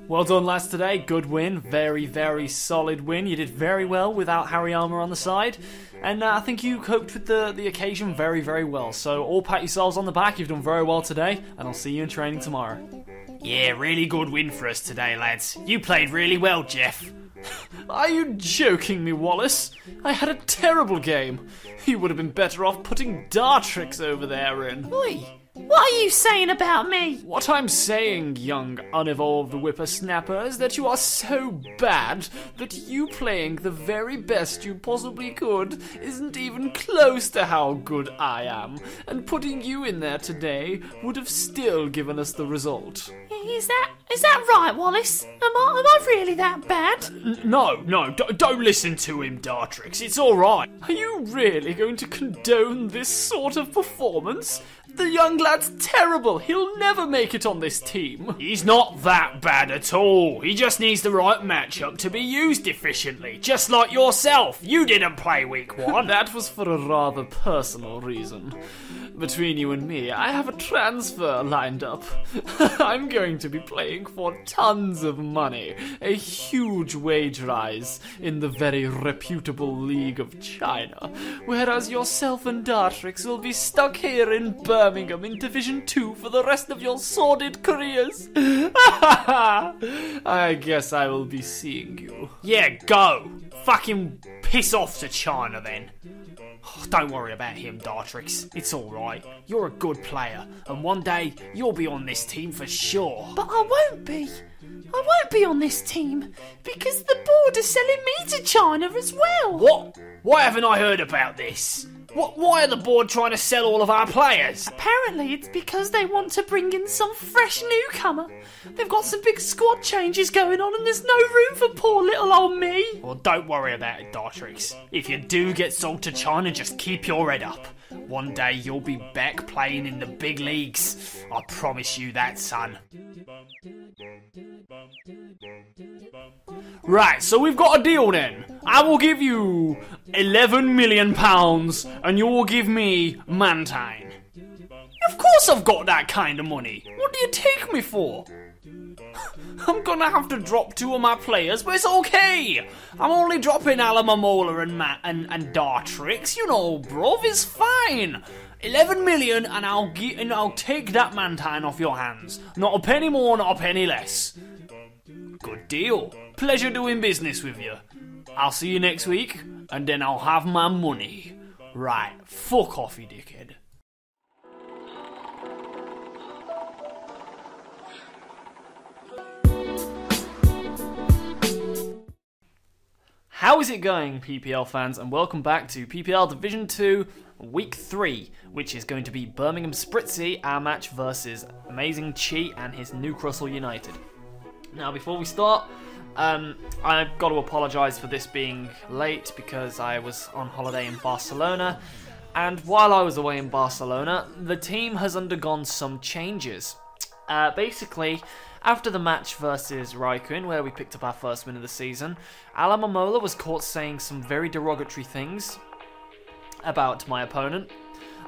Well done, lads, today. Good win. Very, very solid win. You did very well without Hariyama on the side. And I think you coped with the occasion very, very well. So all pat yourselves on the back. You've done very well today. And I'll see you in training tomorrow. Yeah, really good win for us today, lads. You played really well, Jeff. Are you joking me, Wallace? I had a terrible game. You would have been better off putting Dartrix over there in. Oi, what are you saying about me? What I'm saying, young unevolved whippersnapper, is that you are so bad that you playing the very best you possibly could isn't even close to how good I am, and putting you in there today would have still given us the result. Is that right, Wallace? Am I really that bad? No, don't listen to him, Dartrix. It's alright. Are you really going to condone this sort of performance? The young lad's terrible. He'll never make it on this team. He's not that bad at all. He just needs the right matchup to be used efficiently. Just like yourself. You didn't play week 1. That was for a rather personal reason. Between you and me, I have a transfer lined up. I'm going to be playing for tons of money. A huge wage rise in the very reputable League of China. Whereas yourself and Dartrix will be stuck here in Birmingham in Division 2 for the rest of your sordid careers. I guess I will be seeing you. Yeah, go. Fucking piss off to China then. Oh, don't worry about him, Dartrix. It's alright. You're a good player, and one day you'll be on this team for sure. But I won't be. I won't be on this team, because the board is selling me to China as well. What? Why haven't I heard about this? Why are the board trying to sell all of our players? Apparently it's because they want to bring in some fresh newcomer. They've got some big squad changes going on and there's no room for poor little old me. Well, don't worry about it, Dartrix. If you do get sold to China, just keep your head up. One day you'll be back playing in the big leagues. I promise you that, son. Right, so we've got a deal then. I will give you £11 million and you will give me Mantine. Of course I've got that kind of money. What do you take me for? I'm gonna have to drop 2 of my players, but it's okay. I'm only dropping Alamamola and Dartrix. You know, bruv, it's fine. 11 million and I'll take that Mantine off your hands. Not a penny more, not a penny less. Good deal. Pleasure doing business with you. I'll see you next week, and then I'll have my money. Right, fuck off, you dickhead. How is it going, PPL fans, and welcome back to PPL Division 2, Week 3, which is going to be Birmingham Spritzee, our match versus Amazing Chi and his Newcrustle United. Now, before we start, I've got to apologise for this being late because I was on holiday in Barcelona, and while I was away in Barcelona, the team has undergone some changes. Basically, after the match versus Raikkonen, where we picked up our first win of the season, Alamamola was caught saying some very derogatory things about my opponent.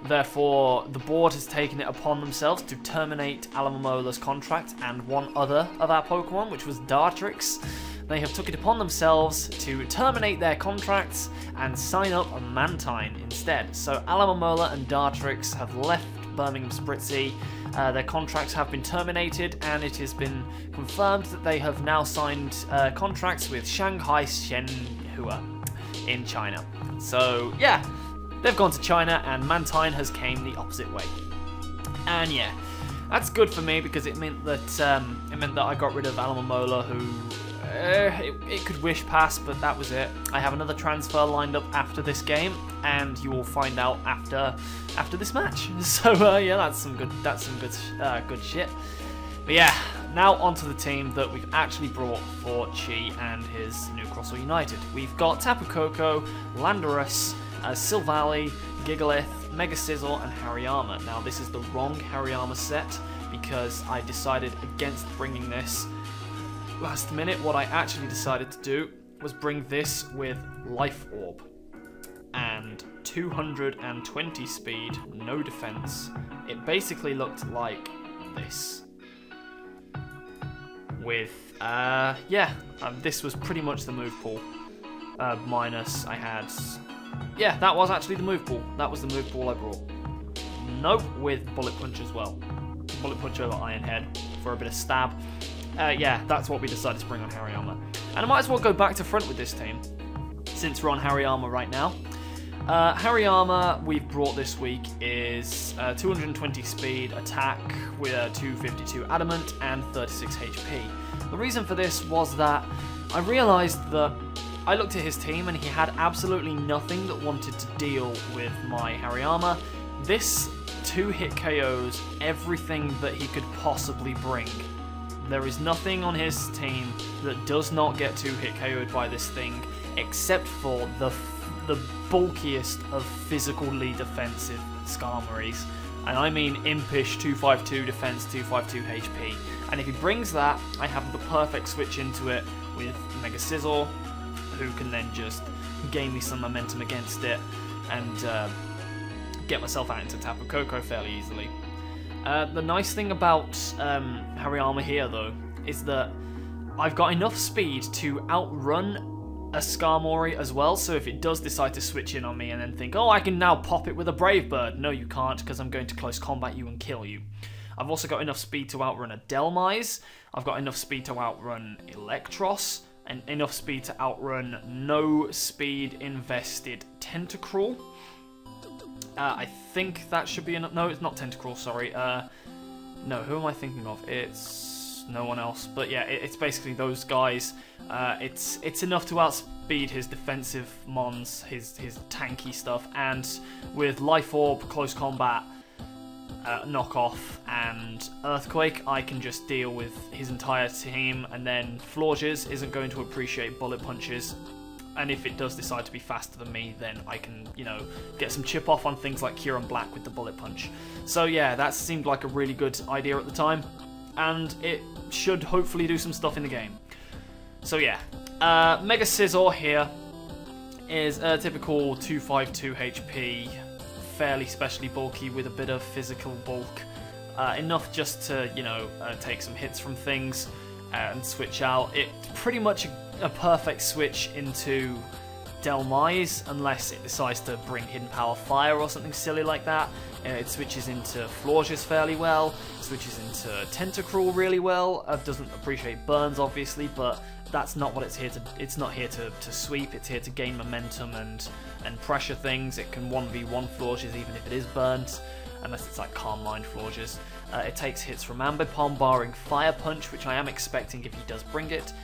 Therefore, the board has taken it upon themselves to terminate Alamamola's contract and one other of our Pokemon, which was Dartrix. They have took it upon themselves to terminate their contracts and sign up a Mantine instead. So Alamamola and Dartrix have left Birmingham Spritzee. Their contracts have been terminated, and it has been confirmed that they have now signed contracts with Shanghai Shenhua in China. So yeah, they've gone to China, and Mantine has came the opposite way. And yeah, that's good for me because it meant that I got rid of Alamamola, who it could wish pass, but that was it. I have another transfer lined up after this game, and you will find out after this match. So yeah, that's some good shit. But yeah, now onto the team that we've actually brought for Chi and his Newcrustle United. We've got Tapu Koko, Landorus, Silvally, Gigalith, Mega Sizzle, and Hariyama. Now this is the wrong Hariyama set because I decided against bringing this last minute. What I actually decided to do was bring this with Life Orb and 220 speed, no defense. It basically looked like this. with, this was pretty much the move pool. Minus, I had, yeah, that was actually the move pool. That was the move pool I brought. Nope, with Bullet Punch as well. Bullet Punch over Iron Head for a bit of stab. Yeah, that's what we decided to bring on Hariyama. And I might as well go back to front with this team, since we're on Hariyama right now. Hariyama we've brought this week is 220 speed, attack with 252 adamant, and 36 HP. The reason for this was that I realised that I looked at his team and he had absolutely nothing that wanted to deal with my Hariyama. This 2-hit KOs everything that he could possibly bring. There is nothing on his team that does not get 2-hit KO'd by this thing, except for the bulkiest of physically defensive Skarmories. And I mean impish 252 defense, 252 HP. And if he brings that, I have the perfect switch into it with Mega Scizor, who can then just gain me some momentum against it and get myself out into Tapu Koko fairly easily. The nice thing about Hariyama here, though, is that I've got enough speed to outrun a Skarmory as well, so if it does decide to switch in on me and then think, oh, I can now pop it with a Brave Bird, no you can't, because I'm going to close combat you and kill you. I've also got enough speed to outrun a Delmise, I've got enough speed to outrun Electros, and enough speed to outrun no speed invested Tentacruel. I think that should be enough. No, it's not Tentacruel, sorry. No, who am I thinking of? It's no one else. But yeah, it's basically those guys. It's enough to outspeed his defensive mons, his tanky stuff, and with Life Orb, Close Combat, Knockoff, and Earthquake, I can just deal with his entire team, and then Florges isn't going to appreciate Bullet Punches. And if it does decide to be faster than me, then I can, you know, get some chip off on things like Kieran Black with the Bullet Punch. So yeah, that seemed like a really good idea at the time, and it should hopefully do some stuff in the game. So yeah, Mega Scizor here is a typical 252 HP, fairly specially bulky with a bit of physical bulk. Enough just to, you know, take some hits from things and switch out. It's pretty much a perfect switch into Delmise, unless it decides to bring Hidden Power Fire or something silly like that. It switches into Florges fairly well, switches into Tentacruel really well. Doesn't appreciate burns, obviously, but that's not what it's here to. It's not here to sweep. It's here to gain momentum and pressure things. It can 1v1 Florges even if it is burnt, unless it's like Calm Mind Florges. It takes hits from Ambipom, barring Fire Punch, which I am expecting if he does bring it.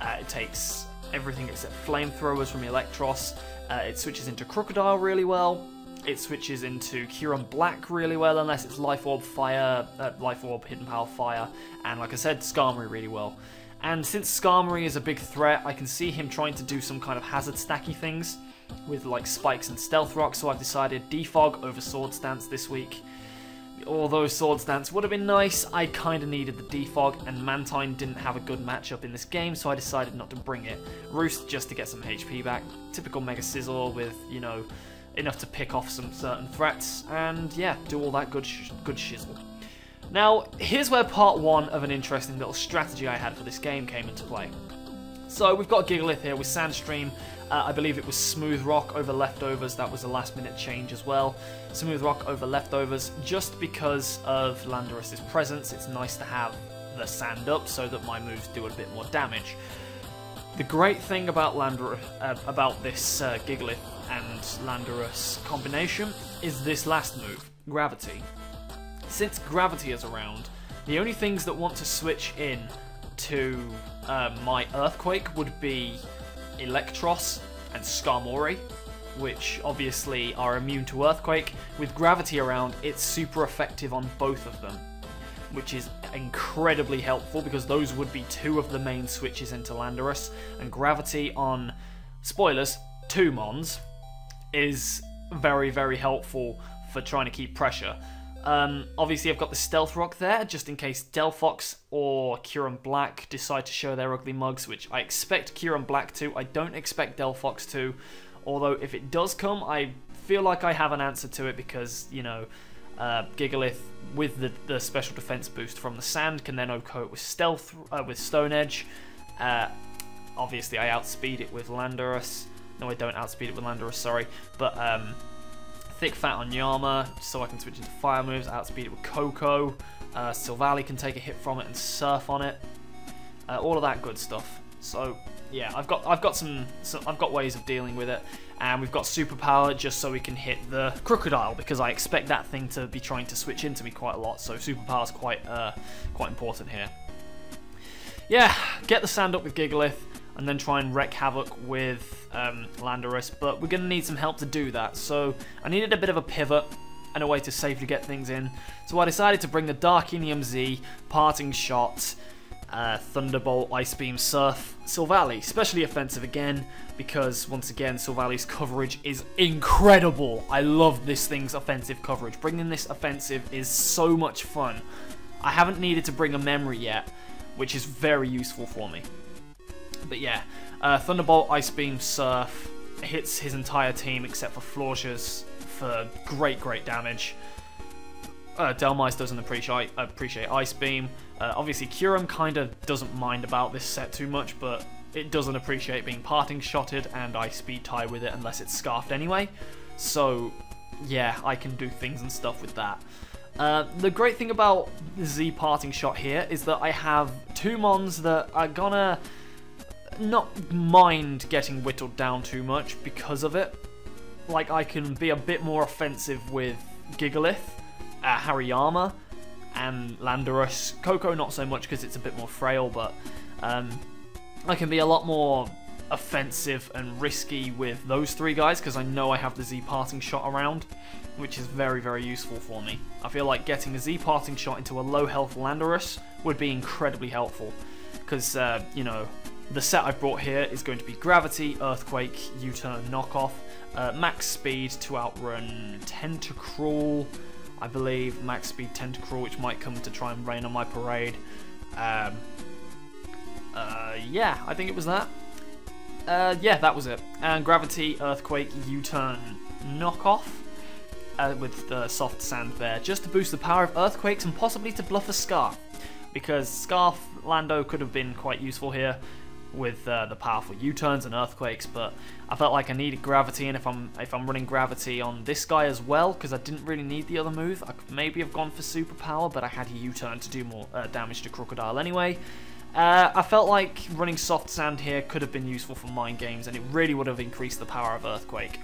It takes everything except Flamethrowers from Electros. It switches into Crocodile really well. It switches into Kieran Black really well, unless it's Life Orb Fire, Life Orb Hidden Power Fire, and like I said, Skarmory really well. And since Skarmory is a big threat, I can see him trying to do some kind of hazard stacky things with like Spikes and Stealth Rock, so I've decided Defog over Sword Stance this week. Although Sword Stance would have been nice, I kind of needed the Defog, and Mantine didn't have a good matchup in this game, so I decided not to bring it. Roost just to get some HP back. Typical Mega Scizor with, you know, enough to pick off some certain threats, and yeah, do all that good shizzle. Now, here's where part one of an interesting little strategy I had for this game came into play. So we've got Gigalith here with Sandstream. I believe it was Smooth Rock over Leftovers. That was a last minute change as well. Smooth Rock over Leftovers, just because of Landorus's presence. It's nice to have the sand up so that my moves do a bit more damage. The great thing about this Gigalith and Landorus combination is this last move, Gravity. Since Gravity is around, the only things that want to switch in to my Earthquake would be Electros and Skarmory, which obviously are immune to Earthquake. With Gravity around, it's super effective on both of them, which is incredibly helpful because those would be two of the main switches into Landorus, and Gravity on, spoilers, 2 Mons is very, very helpful for trying to keep pressure. Obviously I've got the Stealth Rock there, just in case Delphox or Kieran Black decide to show their ugly mugs, which I expect Kieran Black to. I don't expect Delphox to, although if it does come, I feel like I have an answer to it because, you know, Gigalith with the special defense boost from the sand can then OHKO it with stealth with Stone Edge. Obviously I outspeed it with Landorus. No, I don't outspeed it with Landorus, sorry. But Thick Fat on Yama, so I can switch into fire moves. Outspeed it with Coco. Silvally can take a hit from it and surf on it. All of that good stuff. So yeah, I've got ways of dealing with it, and we've got superpower just so we can hit the crocodile, because I expect that thing to be trying to switch into me quite a lot. So superpower is quite important here. Yeah, get the sand up with Gigalith, and then try and wreak havoc with Landorus, but we're gonna need some help to do that. So I needed a bit of a pivot and a way to safely get things in. So I decided to bring the Darkinium Z, Parting Shot, Thunderbolt, Ice Beam, Surf, Silvally. Especially offensive again, because once again Silvally's coverage is incredible. I love this thing's offensive coverage. Bringing this offensive is so much fun. I haven't needed to bring a memory yet, which is very useful for me. But yeah, Thunderbolt, Ice Beam, Surf hits his entire team except for Florges for great damage. Delmise doesn't appreciate Ice Beam. Obviously Kyurem kind of doesn't mind about this set too much, but it doesn't appreciate being Parting Shotted, and I speed tie with it unless it's Scarfed anyway. So yeah, I can do things and stuff with that. The great thing about the Z Parting Shot here is that I have two mons that are gonna not mind getting whittled down too much because of it. Like, I can be a bit more offensive with Gigalith, Hariyama, and Landorus. Coco not so much because it's a bit more frail, but I can be a lot more offensive and risky with those three guys because I know I have the Z Parting Shot around, which is very useful for me. I feel like getting a Z Parting Shot into a low health Landorus would be incredibly helpful because, you know, the set I've brought here is going to be Gravity, Earthquake, U-Turn, Knockoff, max speed to outrun Tentacruel, I believe, max speed Tentacruel, which might come to try and rain on my parade. Yeah, I think it was that. Yeah, that was it. And Gravity, Earthquake, U-Turn, Knockoff, with the soft sand there, just to boost the power of Earthquakes and possibly to bluff a Scarf, because Scarf Lando could have been quite useful here with the powerful U-turns and Earthquakes, but I felt like I needed Gravity, and if I'm running Gravity on this guy as well, because I didn't really need the other move, I could maybe have gone for Superpower, but I had a U-turn to do more damage to Crocodile anyway. I felt like running Soft Sand here could have been useful for Mind Games, and it really would have increased the power of Earthquake.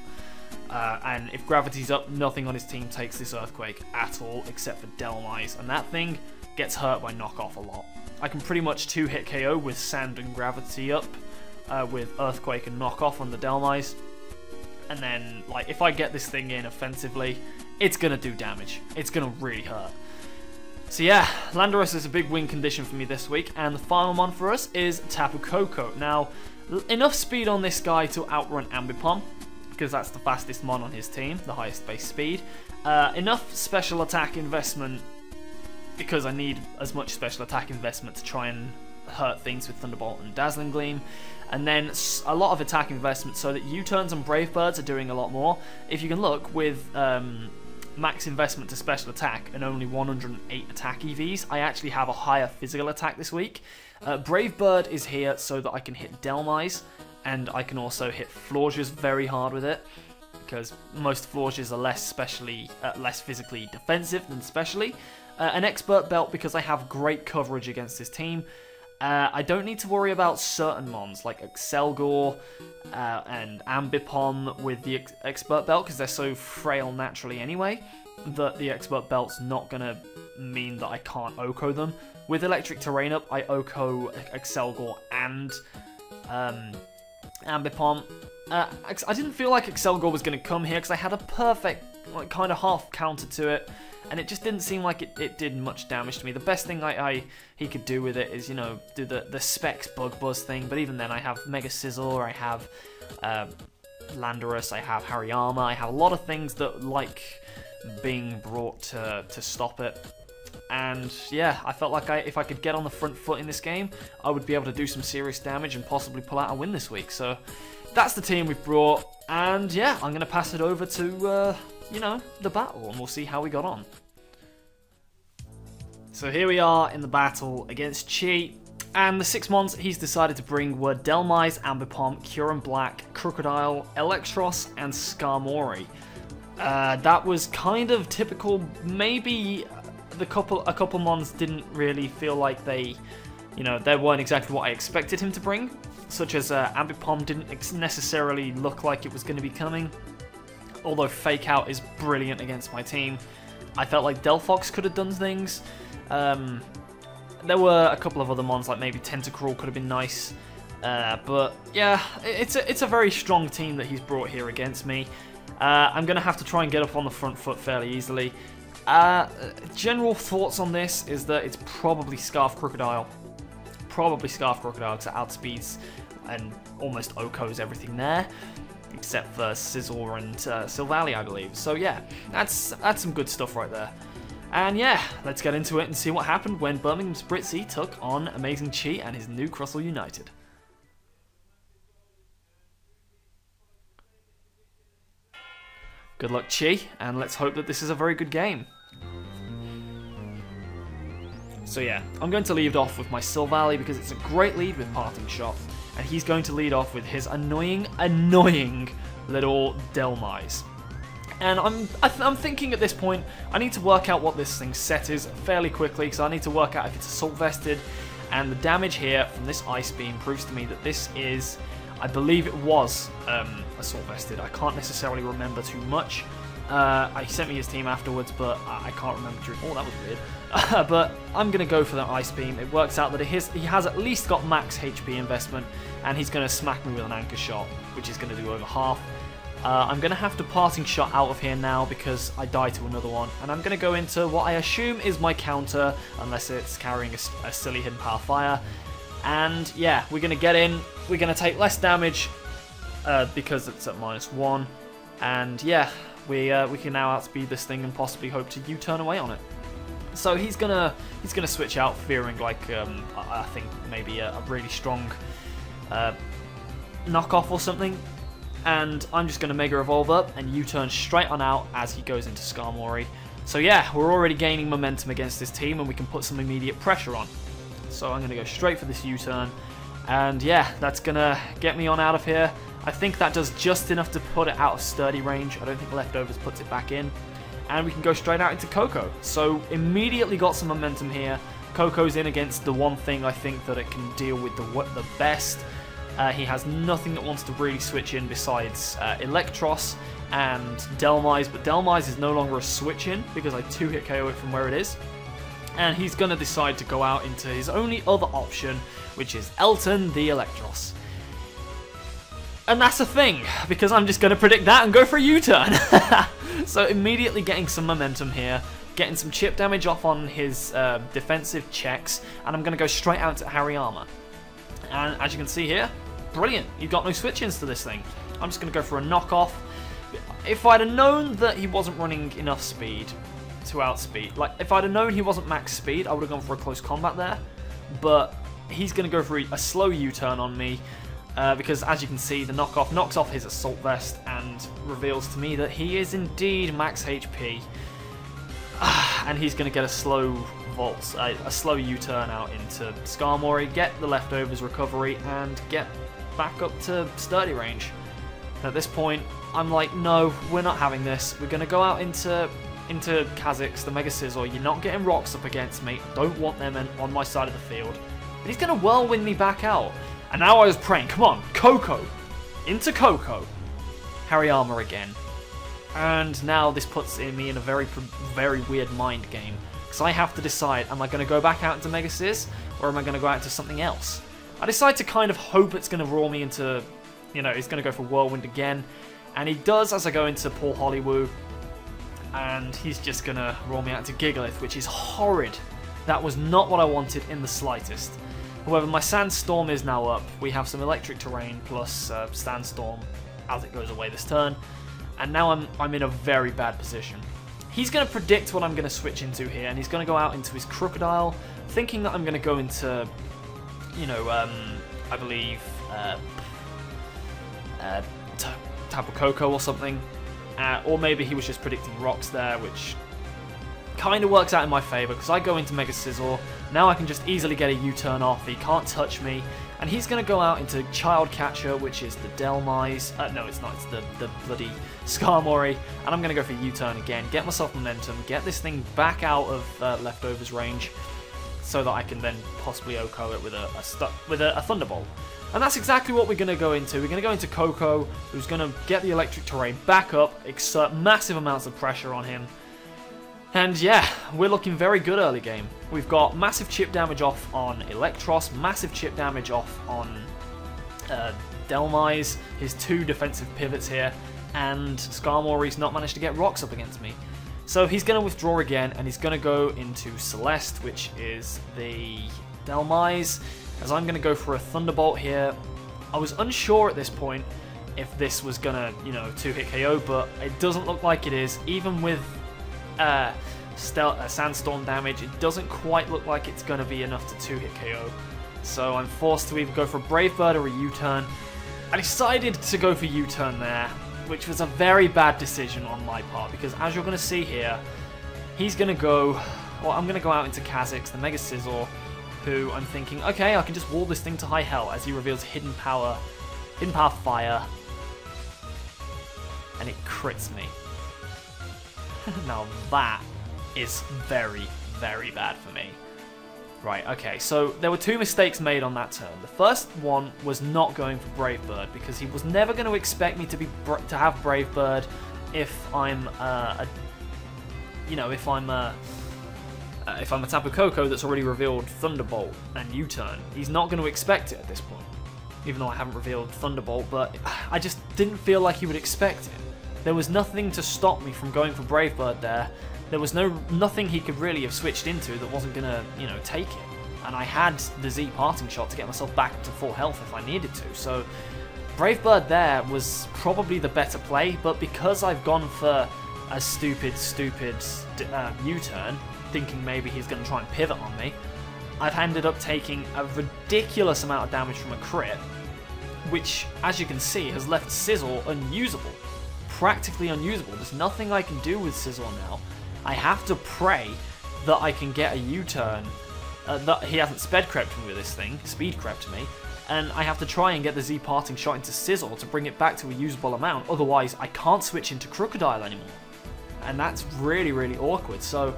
And if Gravity's up, nothing on his team takes this Earthquake at all, except for Delmise, and that thing gets hurt by Knockoff a lot. I can pretty much 2-hit KO with Sand and Gravity up, with Earthquake and Knockoff on the Delmise. And then, like, if I get this thing in offensively, it's gonna do damage. It's gonna really hurt. So yeah, Landorus is a big win condition for me this week, and the final one for us is Tapu Koko. Now, enough speed on this guy to outrun Ambipom, because that's the fastest mon on his team, the highest base speed. Enough special attack investment, because I need as much special attack investment to try and hurt things with Thunderbolt and Dazzling Gleam, and then a lot of attack investment so that U-turns and Brave Birds are doing a lot more. If you can look, with max investment to special attack and only 108 attack EVs, I actually have a higher physical attack this week. Brave Bird is here so that I can hit Delmise, and I can also hit Florges very hard with it, because most Florges are less physically defensive than specially. An Expert Belt because I have great coverage against this team. I don't need to worry about certain mons like Excelgor and Ambipom with the Expert Belt, because they're so frail naturally anyway that the Expert Belt's not going to mean that I can't OHKO them. With Electric Terrain up, I OHKO Excelgor and Ambipom. I didn't feel like Excelgor was going to come here because I had a perfect kind of half counter to it, and it just didn't seem like it did much damage to me. The best thing he could do with it is, you know, do the Specs Bug Buzz thing, but even then I have Mega Sizzle, I have Landorus, I have Hariyama, I have a lot of things that like being brought to stop it. And yeah, I felt like if I could get on the front foot in this game, I would be able to do some serious damage and possibly pull out a win this week. So that's the team we've brought, and yeah, I'm going to pass it over to you know, the battle, and we'll see how we got on. So here we are in the battle against Chi, and the 6 mons he's decided to bring were Delmise, Ambipom, Curan Black, Crocodile, Electros, and Skarmory. That was kind of typical. Maybe a couple mons didn't really feel like they weren't exactly what I expected him to bring, such as Ambipom didn't necessarily look like it was going to be coming, although Fake Out is brilliant against my team. I felt like Delphox could have done things. There were a couple of other mons, like maybe Tentacruel could have been nice, but yeah, it's a very strong team that he's brought here against me. I'm going to have to try and get up on the front foot fairly easily. General thoughts on this is that it's probably Scarf Crocodile. Probably Scarf Crocodile, because it outspeeds and almost OHKOs everything there, except for Sizzle and Silvally, I believe. So yeah, that's some good stuff right there. And yeah, let's get into it and see what happened when Birmingham Spritzee took on Amazing Chi and his Newcrustle United. Good luck, Chi, and let's hope that this is a very good game. So yeah, I'm going to lead off with my Silvally because it's a great lead with Parting Shot, and he's going to lead off with his annoying little Delmise. And I'm thinking at this point, I need to work out what this thing's set is fairly quickly, because I need to work out if it's Assault Vested, and the damage here from this Ice Beam proves to me that this is, I believe it was Assault Vested. I can't necessarily remember too much. He sent me his team afterwards, but I can't remember. Oh, that was weird. But I'm going to go for that Ice Beam. It works out that he has at least got max HP investment, and he's going to smack me with an Anchor Shot, which is going to do over half. I'm going to have to Parting Shot out of here now because I die to another one, and I'm going to go into what I assume is my counter, unless it's carrying a silly Hidden Power Fire. And yeah, we're going to get in, we're going to take less damage because it's at -1, and yeah, we can now outspeed this thing and possibly hope to U-turn away on it. So he's gonna switch out, fearing like I think maybe a really strong knockoff or something, and I'm just gonna Mega Evolve up and U-turn straight on out as he goes into Skarmory. So yeah, we're already gaining momentum against this team, and we can put some immediate pressure on. So I'm gonna go straight for this U-turn, and yeah, that's gonna get me on out of here. I think that does just enough to put it out of sturdy range. I don't think Leftovers puts it back in. And we can go straight out into Coco. So immediately got some momentum here. Coco's in against the one thing I think that it can deal with the best. He has nothing that wants to really switch in besides Electros and Delmise, but Delmise is no longer a switch in because I 2-hit KO it from where it is. And he's going to decide to go out into his only other option, which is Elton the Electros. And that's a thing, because I'm just going to predict that and go for a U-turn. So immediately getting some momentum here, getting some chip damage off on his defensive checks, and I'm going to go straight out to Hariyama. And as you can see here, brilliant, you've got no switch-ins to this thing. I'm just going to go for a knockoff. If I'd have known that he wasn't running enough speed to outspeed, like if I'd have known he wasn't max speed, I would have gone for a close combat there. But he's going to go for a slow U-turn on me. Because as you can see, the knockoff knocks off his Assault Vest and reveals to me that he is indeed max HP. And he's going to get a slow vault, a slow U-turn out into Skarmory, get the Leftovers recovery, and get back up to sturdy range. At this point, I'm like, no, we're not having this. We're going to go out into Kha'Zix, the Mega Sizzle. You're not getting rocks up against me. I don't want them on my side of the field. But he's going to whirlwind me back out. And now I was praying, come on, Coco, into Coco, Hariyama again. And now this puts me in a very weird mind game. Because I have to decide, am I going to go back out into Mega Sizz, or am I going to go out into something else? I decide to kind of hope it's going to roll me into, you know, he's going to go for Whirlwind again. And he does as I go into Paul Hollywood. And he's just going to roll me out into Gigalith, which is horrid. That was not what I wanted in the slightest. However, my Sandstorm is now up. We have some electric terrain plus Sandstorm as it goes away this turn. And now I'm in a very bad position. He's going to predict what I'm going to switch into here, and he's going to go out into his Crocodile, thinking that I'm going to go into, you know, I believe, Tapu Koko or something. or maybe he was just predicting rocks there, which kind of works out in my favour, because I go into Mega Sizzle. Now I can just easily get a U-turn off. He can't touch me. And he's going to go out into Child Catcher, which is the Delmise. No, it's not. It's the bloody Skarmory. And I'm going to go for U-turn again, get myself momentum, get this thing back out of Leftovers range, so that I can then possibly OHKO it with a Thunderbolt. And that's exactly what we're going to go into. We're going to go into Coco, who's going to get the electric terrain back up, exert massive amounts of pressure on him. And yeah, we're looking very good early game. We've got massive chip damage off on Electros, massive chip damage off on Delmise, his 2 defensive pivots here, and Skarmory's not managed to get rocks up against me. So he's going to withdraw again, and he's going to go into Celeste, which is the Delmise, as I'm going to go for a Thunderbolt here. I was unsure at this point if this was going to, 2-hit KO, but it doesn't look like it is. Even with Sandstorm damage, it doesn't quite look like it's going to be enough to 2-hit KO. So I'm forced to either go for a Brave Bird or a U-turn. I decided to go for U-turn there, which was a very bad decision on my part, because as you're going to see here, he's going to go, well, I'm going to go out into Kha'Zix, the Mega Sizzle, who I'm thinking, okay, I can just wall this thing to high hell, as he reveals Hidden Power Fire, and it crits me. Now that is very, very bad for me. Right, okay, so there were 2 mistakes made on that turn. The first one was not going for Brave Bird, because he was never going to expect me to have Brave Bird if I'm if I'm a Tapu Koko that's already revealed Thunderbolt and U-turn. He's not going to expect it at this point, even though I haven't revealed Thunderbolt, but I just didn't feel like he would expect it. There was nothing to stop me from going for Brave Bird there. There was nothing he could really have switched into that wasn't going to, take it. And I had the Z Parting Shot to get myself back up to full health if I needed to. So Brave Bird there was probably the better play, but because I've gone for a stupid U-turn, thinking maybe he's going to try and pivot on me, I've ended up taking a ridiculous amount of damage from a crit, which, as you can see, has left Sizzle unusable. Practically unusable. There's nothing I can do with Sizzle now. I have to pray that I can get a U-turn, that he hasn't speed crept me with this thing, and I have to try and get the Z Parting Shot into Sizzle to bring it back to a usable amount, otherwise I can't switch into Crocodile anymore. And that's really, really awkward, so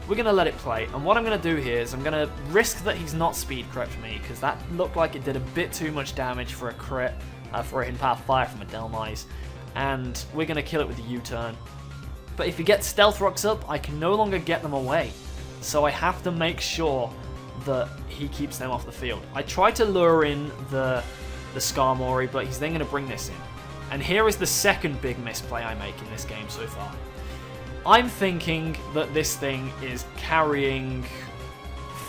we're going to let it play, and what I'm going to do here is I'm going to risk that he's not speed crept me, because that looked like it did a bit too much damage for a crit, for a Hidden Power Fire from a Delmise. And we're going to kill it with a U-turn. But if he gets Stealth Rocks up, I can no longer get them away. So I have to make sure that he keeps them off the field. I tried to lure in the Skarmory, but he's then going to bring this in. And here is the second big misplay I make in this game so far. I'm thinking that this thing is carrying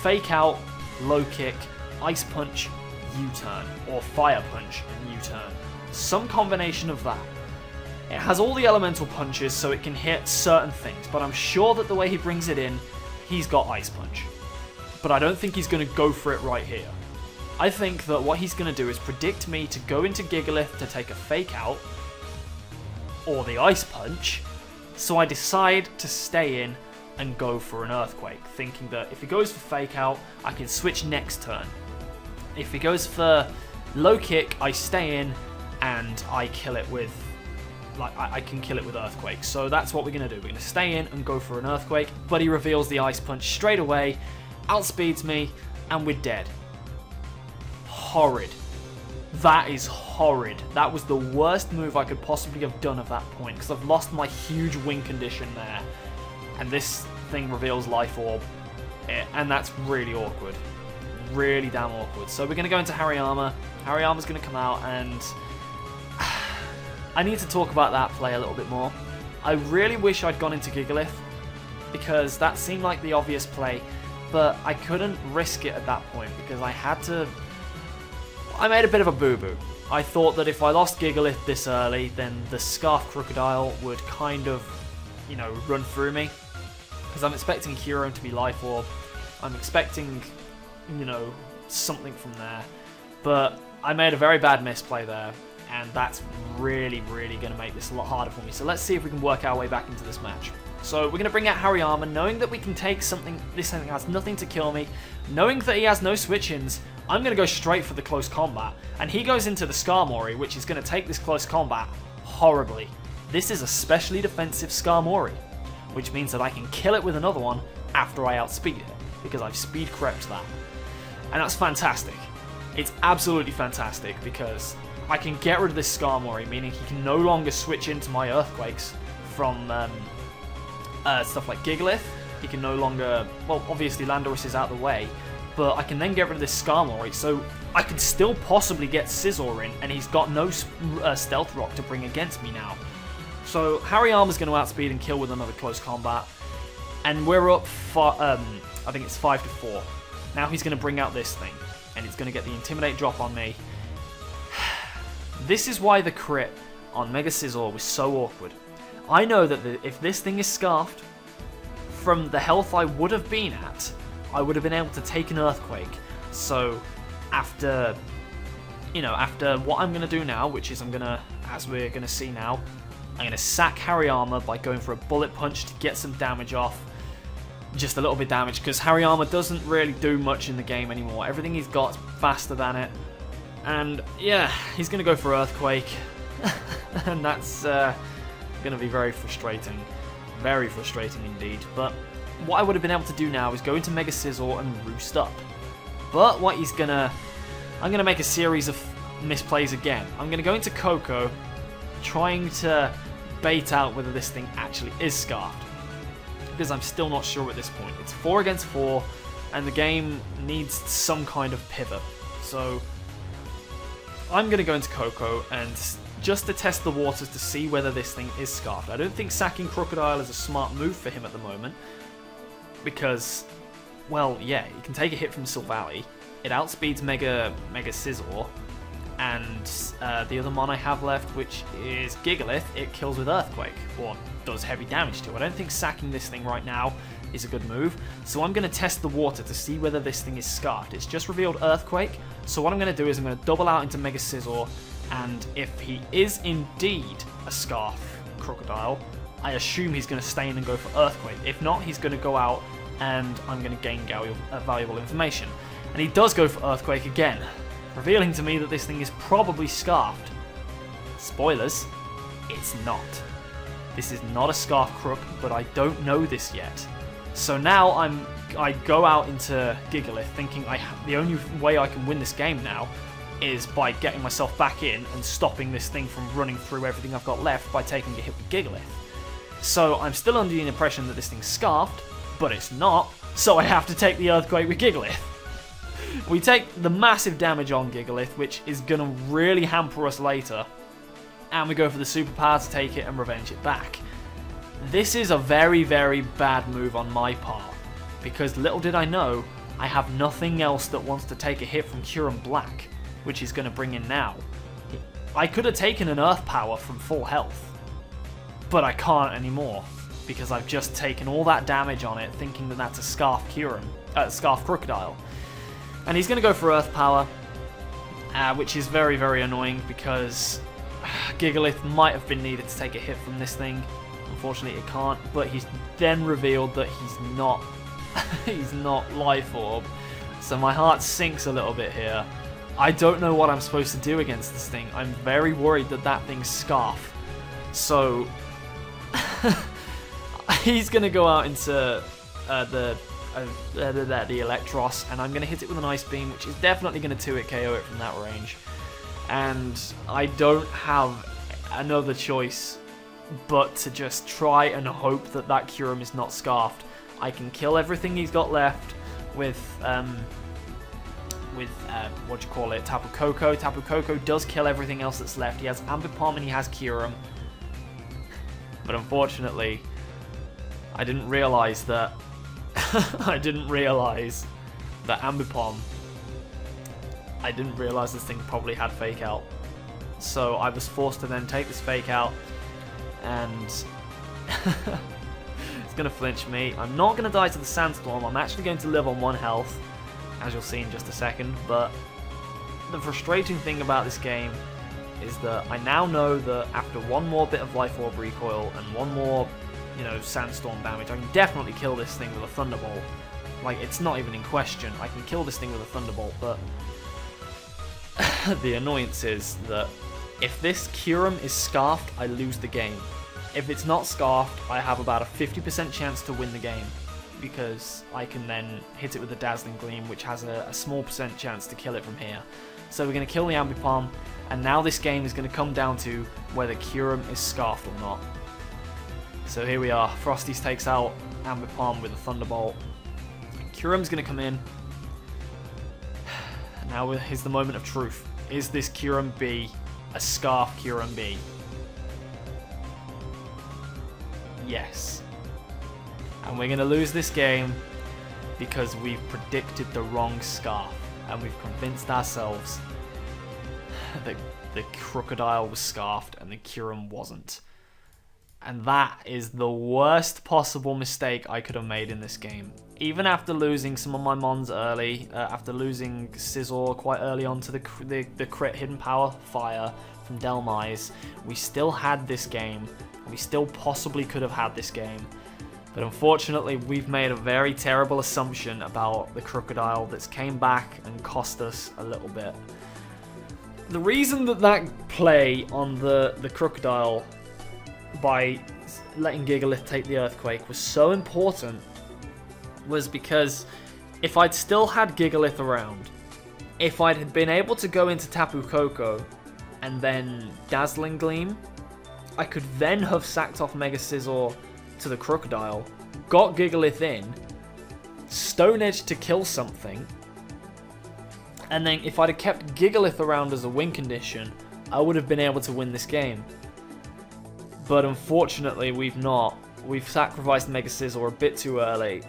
Fake Out, Low Kick, Ice Punch, U-turn, or Fire Punch and U-turn. Some combination of that. It has all the elemental punches, so it can hit certain things, but I'm sure that the way he brings it in, he's got Ice Punch. But I don't think he's going to go for it right here. I think that what he's going to do is predict me to go into Gigalith to take a Fake Out, or the Ice Punch, so I decide to stay in and go for an Earthquake, thinking that if he goes for Fake Out, I can switch next turn. If he goes for Low Kick, I stay in, and I kill it with, I can kill it with Earthquake. So that's what we're going to do. We're going to stay in and go for an Earthquake, but he reveals the Ice Punch straight away, outspeeds me, and we're dead. Horrid. That is horrid. That was the worst move I could possibly have done at that point, because I've lost my huge win condition there. And this thing reveals Life Orb, and that's really awkward. Really damn awkward. So we're going to go into Hariyama. Hariyama's going to come out, and I need to talk about that play a little bit more. I really wish I'd gone into Gigalith, because that seemed like the obvious play, but I couldn't risk it at that point, because I had to... I made a bit of a boo-boo. I thought that if I lost Gigalith this early, then the Scarf Crocodile would kind of, you know, run through me. Because I'm expecting Hero to be Life Orb. I'm expecting, you know, something from there. But I made a very bad misplay there. and that's really going to make this a lot harder for me. So let's see if we can work our way back into this match. So we're going to bring out Hariyama, knowing that we can take something, this thing has nothing to kill me, knowing that he has no switch-ins. I'm going to go straight for the close combat, and he goes into the Skarmory, which is going to take this close combat horribly. This is a specially defensive Skarmory, which means that I can kill it with another one after I outspeed it, because I've speed crept that. And that's fantastic. It's absolutely fantastic, because I can get rid of this Skarmory, meaning he can no longer switch into my Earthquakes from stuff like Gigalith. He can no longer, well, obviously Landorus is out of the way, but I can then get rid of this Skarmory, so I could still possibly get Scizor in, and he's got no Stealth Rock to bring against me now. So Hariyama's going to outspeed and kill with another close combat, and we're up, I think it's 5-4. Now he's going to bring out this thing, and it's going to get the Intimidate drop on me. This is why the crit on Mega Scizor was so awkward. I know that if this thing is scarfed, from the health I would have been at, I would have been able to take an Earthquake. So after what I'm going to do now, which is as we're going to see now, I'm going to sack Hariyama by going for a Bullet Punch to get some damage off. Just a little bit damage, because Hariyama doesn't really do much in the game anymore. Everything he's got is faster than it. And yeah, he's going to go for Earthquake. And that's going to be very frustrating. Very frustrating indeed. But what I would have been able to do now is go into Mega Scizor and roost up. But what I'm going to make a series of misplays again. I'm going to go into Koko, trying to bait out whether this thing actually is scarfed, because I'm still not sure at this point. It's 4 against 4, and the game needs some kind of pivot. So I'm going to go into Koko and just to test the waters to see whether this thing is scarfed. I don't think sacking Crocodile is a smart move for him at the moment, because, well, yeah, he can take a hit from Silvally. It outspeeds Mega Scizor, and the other mon I have left, which is Gigalith, it kills with Earthquake, or does heavy damage to it. I don't think sacking this thing right now is a good move, so I'm going to test the water to see whether this thing is scarfed. It's just revealed Earthquake, so what I'm going to do is I'm going to double out into Mega Scizor, and if he is indeed a Scarf Crocodile, I assume he's going to stay in and go for Earthquake. If not, he's going to go out, and I'm going to gain valuable information. And he does go for Earthquake again, revealing to me that this thing is probably scarfed. Spoilers, it's not. This is not a Scarf Crook, but I don't know this yet. So now I go out into Gigalith thinking the only way I can win this game now is by getting myself back in and stopping this thing from running through everything I've got left by taking a hit with Gigalith. So I'm still under the impression that this thing's scarfed, but it's not, so I have to take the Earthquake with Gigalith. We take the massive damage on Gigalith, which is going to really hamper us later, and we go for the superpower to take it and revenge it back. This is a very, very bad move on my part, because little did I know, I have nothing else that wants to take a hit from Kyurem Black, which he's going to bring in now. I could have taken an Earth Power from full health, but I can't anymore, because I've just taken all that damage on it, thinking that that's a Scarf Crocodile. And he's going to go for Earth Power, which is very, very annoying, because Gigalith might have been needed to take a hit from this thing. Unfortunately, it can't, but he's then revealed that he's not he's not Life Orb. So my heart sinks a little bit here. I don't know what I'm supposed to do against this thing. I'm very worried that that thing's Scarf. So he's going to go out into the Electros, and I'm going to hit it with an Ice Beam, which is definitely going to 2-hit KO it from that range. And I don't have another choice but to just try and hope that that Kyurem is not scarfed. I can kill everything he's got left with what do you call it, Tapu Koko. Tapu Koko does kill everything else that's left. He has Ambipom and he has Kyurem. But unfortunately, I didn't realize that Ambipom, I didn't realize this thing probably had Fake Out. So I was forced to then take this Fake Out, and it's going to flinch me. I'm not going to die to the Sandstorm. I'm actually going to live on 1 health, as you'll see in just a second. But the frustrating thing about this game is that I now know that after one more bit of Life Orb recoil and one more, you know, Sandstorm damage, I can definitely kill this thing with a Thunderbolt. Like, it's not even in question. I can kill this thing with a Thunderbolt, but the annoyance is that if this Kyurem is Scarfed, I lose the game. If it's not Scarfed, I have about a 50% chance to win the game, because I can then hit it with the Dazzling Gleam, which has a small percent chance to kill it from here. So we're going to kill the Ambipom, and now this game is going to come down to whether Kyurem is Scarfed or not. So here we are. Frosties takes out Ambipom with a Thunderbolt. Kyurem's going to come in. Now is the moment of truth. Is this Kyurem B a Scarf Kyurem B? Yes. And we're going to lose this game because we've predicted the wrong Scarf. And we've convinced ourselves that the Crocodile was Scarfed and the Kyurem wasn't. And that is the worst possible mistake I could have made in this game. Even after losing some of my mons early, after losing Scizor quite early on to the crit Hidden Power Fire from Delmise, we still had this game. We still possibly could have had this game. But unfortunately, we've made a very terrible assumption about the Crocodile that's came back and cost us a little bit. The reason that play on the Crocodile by letting Gigalith take the Earthquake was so important was because if I'd still had Gigalith around, if I'd been able to go into Tapu Koko and then Dazzling Gleam, I could then have sacked off Mega Scizor to the Crocodile, got Gigalith in, Stone Edge to kill something, and then if I'd have kept Gigalith around as a win condition, I would have been able to win this game. But unfortunately, we've not. We've sacrificed Mega Scizor a bit too early,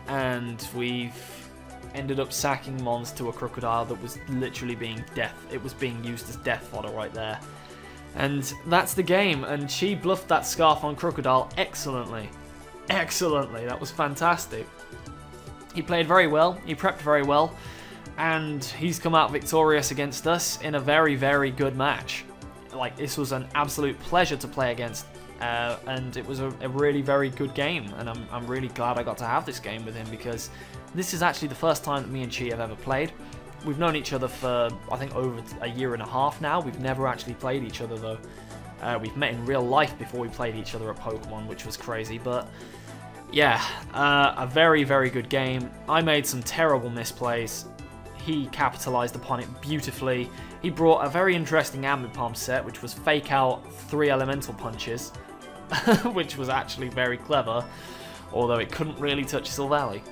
and we've ended up sacking Mons to a Crocodile that was literally being it was being used as death fodder right there. And that's the game, and she bluffed that Scarf on Crocodile excellently. Excellently, that was fantastic. He played very well, he prepped very well, and he's come out victorious against us in a very, very good match. Like, this was an absolute pleasure to play against, and it was a really very good game, and I'm really glad I got to have this game with him, because this is actually the first time that me and Chi have ever played. We've known each other for, I think, over a year and a half now. We've never actually played each other, though. We've met in real life before we played each other at Pokemon, which was crazy, but yeah, a very, very good game. I made some terrible misplays. He capitalized upon it beautifully. He brought a very interesting Ambipom set, which was fake out 3 elemental punches, which was actually very clever, although it couldn't really touch Silvally.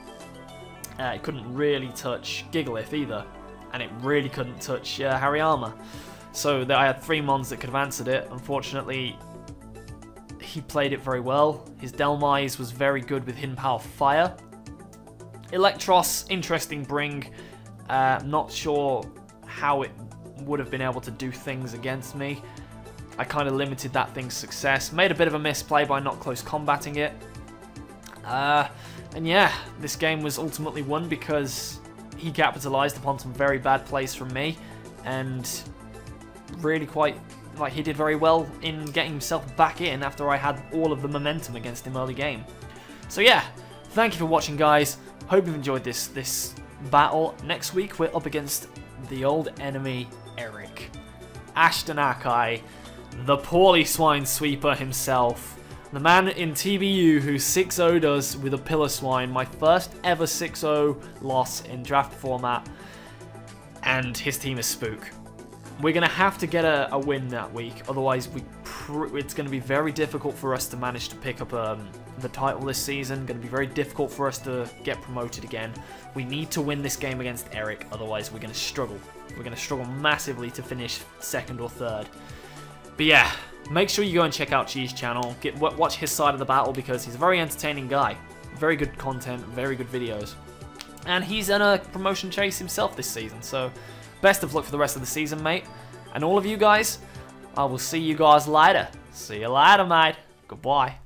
It couldn't really touch Gigalith either, and it really couldn't touch Hariyama. So I had 3 mons that could have answered it. Unfortunately, he played it very well. His Delmise was very good with Hidden Power Fire. Electros, interesting bring. Not sure how it would have been able to do things against me. I kind of limited that thing's success. Made a bit of a misplay by not close combating it. And yeah, this game was ultimately won because he capitalized upon some very bad plays from me, and really he did very well in getting himself back in after I had all of the momentum against him early game. So yeah, thank you for watching, guys. Hope you've enjoyed this battle. Next week we're up against the old enemy Eric. Ashton Akai, the poorly swine sweeper himself. The man in TBU who 6-0'd us with a Pillar Swine, my first ever 6-0 loss in draft format, and his team is Spook. We're going to have to get a win that week, otherwise it's going to be very difficult for us to manage to pick up the title this season. Going to be very difficult for us to get promoted again. We need to win this game against Eric, otherwise we're going to struggle. We're going to struggle massively to finish 2nd or 3rd. But yeah, make sure you go and check out Chi's channel. Watch his side of the battle, because he's a very entertaining guy. Very good content, very good videos. And he's in a promotion chase himself this season, so best of luck for the rest of the season, mate. And all of you guys, I will see you guys later. See you later, mate. Goodbye.